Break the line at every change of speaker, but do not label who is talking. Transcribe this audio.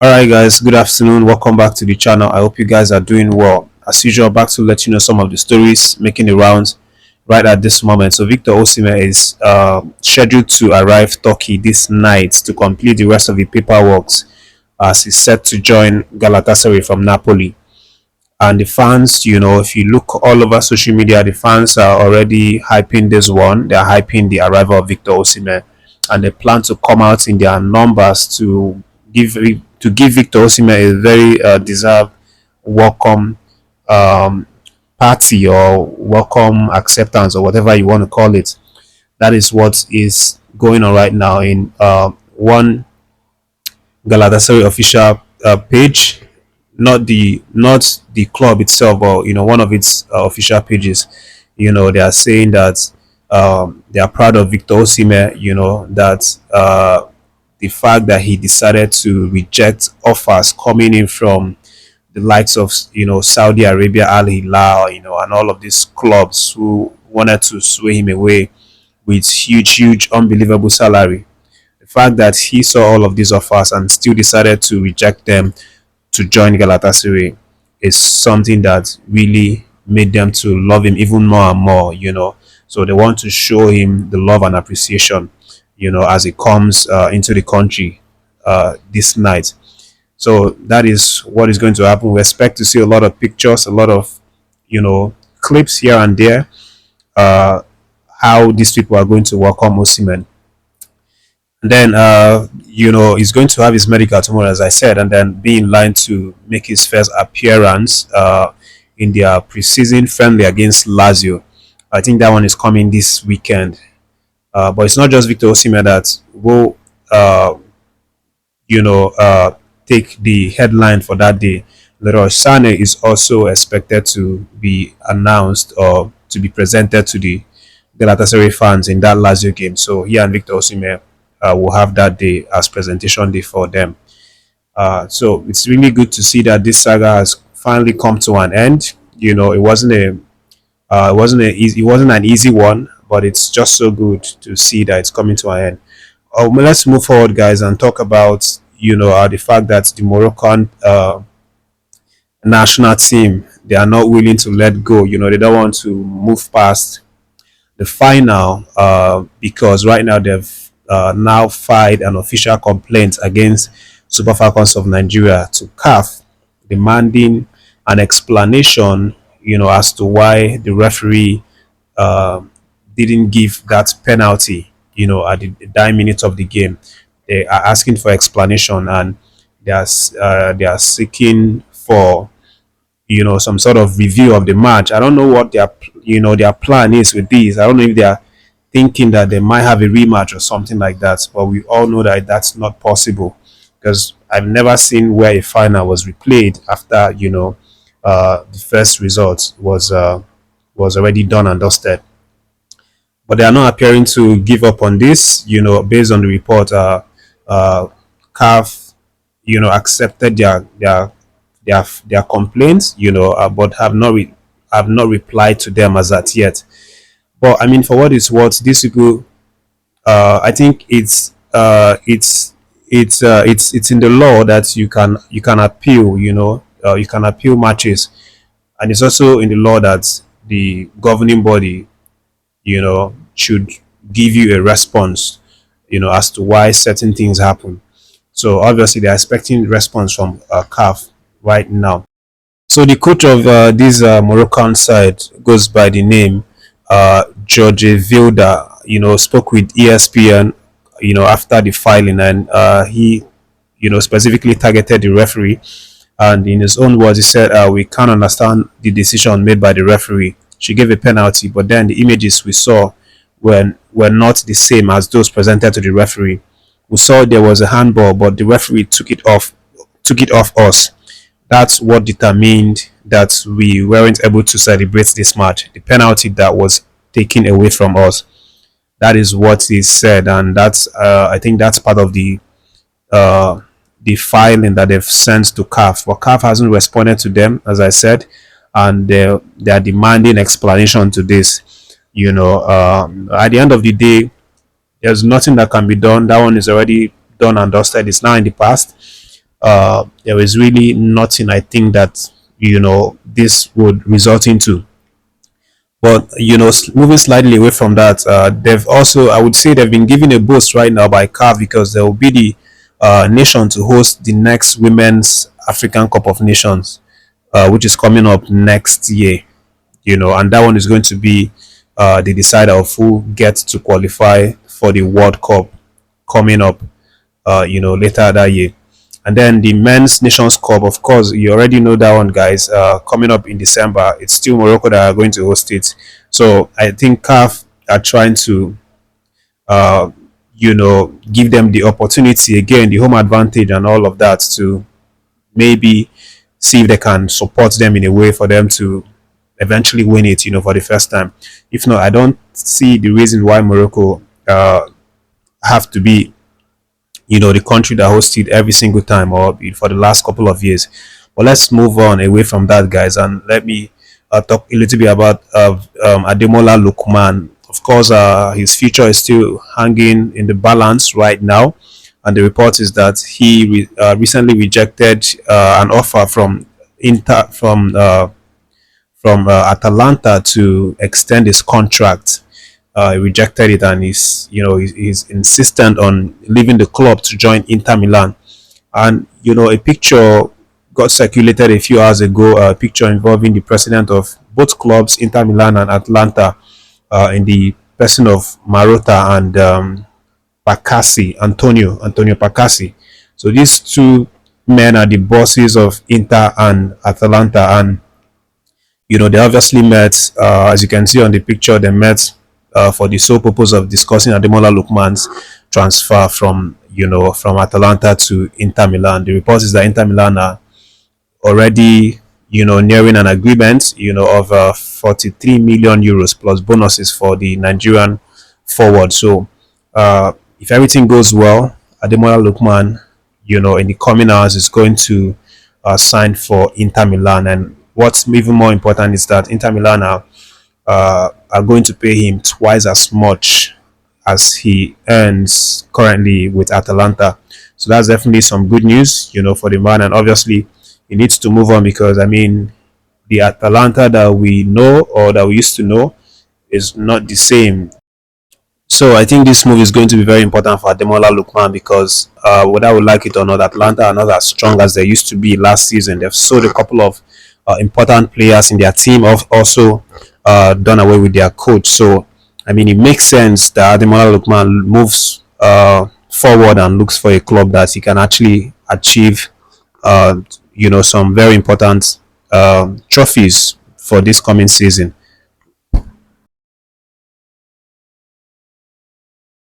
Alright guys, good afternoon. Welcome back to the channel. I hope you guys are doing well. As usual, back to let you know some of the stories making the rounds right at this moment. So Victor Osimhen is scheduled to arrive Turkey this night to complete the rest of the paperwork as he's set to join Galatasaray from Napoli. And the fans, if you look all over social media, the fans are already hyping this one. They're hyping the arrival of Victor Osimhen, and they plan to come out in their numbers give to give Victor Osimhen a very deserved welcome um, party or welcome acceptance or whatever you want to call it. That is what is going on right now in one Galatasaray official page, not the club itself, but one of its official pages. They are saying that they are proud of Victor Osimhen. That the fact that he decided to reject offers coming in from the likes of Saudi Arabia, Al Hilal, and all of these clubs who wanted to sway him away with huge, unbelievable salary. The fact that he saw all of these offers and still decided to reject them to join Galatasaray is something that really made them to love him even more and more. So they want to show him the love and appreciation, as he comes into the country this night. So that is what is going to happen. We expect to see a lot of pictures, a lot of, clips here and there, uh, how these people are going to welcome Osimhen. And then, he's going to have his medical tomorrow, as I said, and then be in line to make his first appearance in their preseason friendly against Lazio. I think that one is coming this weekend. But it's not just Victor Osimhen that will, you know, uh, take the headline for that day. Leroy Sané is also expected to be announced or to be presented to the Galatasaray fans in that Lazio game. So he and Victor Osimhen will have that day as presentation day for them. So it's really good to see that this saga has finally come to an end. It wasn't an easy one, but it's just so good to see that it's coming to an end. Let's move forward, guys, and talk about the fact that the Moroccan national team, they are not willing to let go. They don't want to move past the final because right now they've now filed an official complaint against Super Falcons of Nigeria to CAF, demanding an explanation, as to why the referee uh, didn't give that penalty, at the dying minutes of the game. They are asking for explanation, and they are seeking for some sort of review of the match. I don't know what their plan is with these. I don't know if they are thinking that they might have a rematch or something like that. But we all know that that's not possible because I've never seen where a final was replayed after the first result was already done and dusted. But they are not appearing to give up on this. Based on the report, CAF accepted their complaints, but have not replied to them as at yet. But I mean, for what it's worth, these people, I think it's in the law that you can appeal. You can appeal matches, and it's also in the law that the governing body, should give you a response, as to why certain things happen. So obviously they're expecting response from CAF right now. So the coach of this Moroccan side goes by the name George Vilda. Spoke with ESPN. After the filing, and he, specifically targeted the referee. And in his own words, he said, "We can't understand the decision made by the referee. She gave a penalty, but then the images we saw were not the same as those presented to the referee. We saw there was a handball, but the referee took it off us. That's what determined that we weren't able to celebrate this match. The penalty that was taken away from us. That is what he said, and that's I think that's part of uh, the filing that they've sent to CAF. But CAF hasn't responded to them, as I said, and they are demanding explanation to this. At the end of the day, there's nothing that can be done. That one is already done and dusted. It's now in the past. there is really nothing I think that this would result into. But moving slightly away from that, they've also, I would say, they've been given a boost right now by CAF because they will be the nation to host the next Women's African Cup of Nations, which is coming up next year. And that one is going to be the decider of who gets to qualify for the World Cup coming up, later that year. And then the Men's Nations Cup, of course, you already know that one, guys. Coming up in December, it's still Morocco that are going to host it. So I think CAF are trying to, uh, give them the opportunity again, the home advantage, and all of that to maybe see if they can support them in a way for them to eventually win it, for the first time. If not, I don't see the reason why Morocco have to be the country that hosted every single time or for the last couple of years. But let's move on away from that, guys, and let me talk a little bit about Ademola Lookman. Of course, his future is still hanging in the balance right now, and the report is that he recently rejected an offer from Inter from Atalanta to extend his contract. He rejected it, and he's insistent on leaving the club to join Inter Milan. And a picture got circulated a few hours ago, a picture involving the president of both clubs, Inter Milan and Atlanta, in the person of Marotta and Antonio Pacassi. So these two men are the bosses of Inter and Atalanta, and they obviously met, as you can see on the picture, they met for the sole purpose of discussing Ademola Lookman's transfer from Atalanta to Inter Milan. The report is that Inter Milan are already nearing an agreement of 43 million euros plus bonuses for the Nigerian forward. So if everything goes well, Ademola Lookman in the coming hours is going to sign for Inter Milan. And what's even more important is that Inter Milan are going to pay him twice as much as he earns currently with Atalanta. So that's definitely some good news, for the man. And obviously, he needs to move on because, I mean, the Atalanta that we know or that we used to know is not the same. So I think this move is going to be very important for Ademola Lookman because whether we like it or not, Atlanta are not as strong as they used to be last season. They've sold a couple of important players in their team. Have also done away with their coach. So I mean, it makes sense that Ademola Lookman moves forward and looks for a club that he can actually achieve, some very important trophies for this coming season.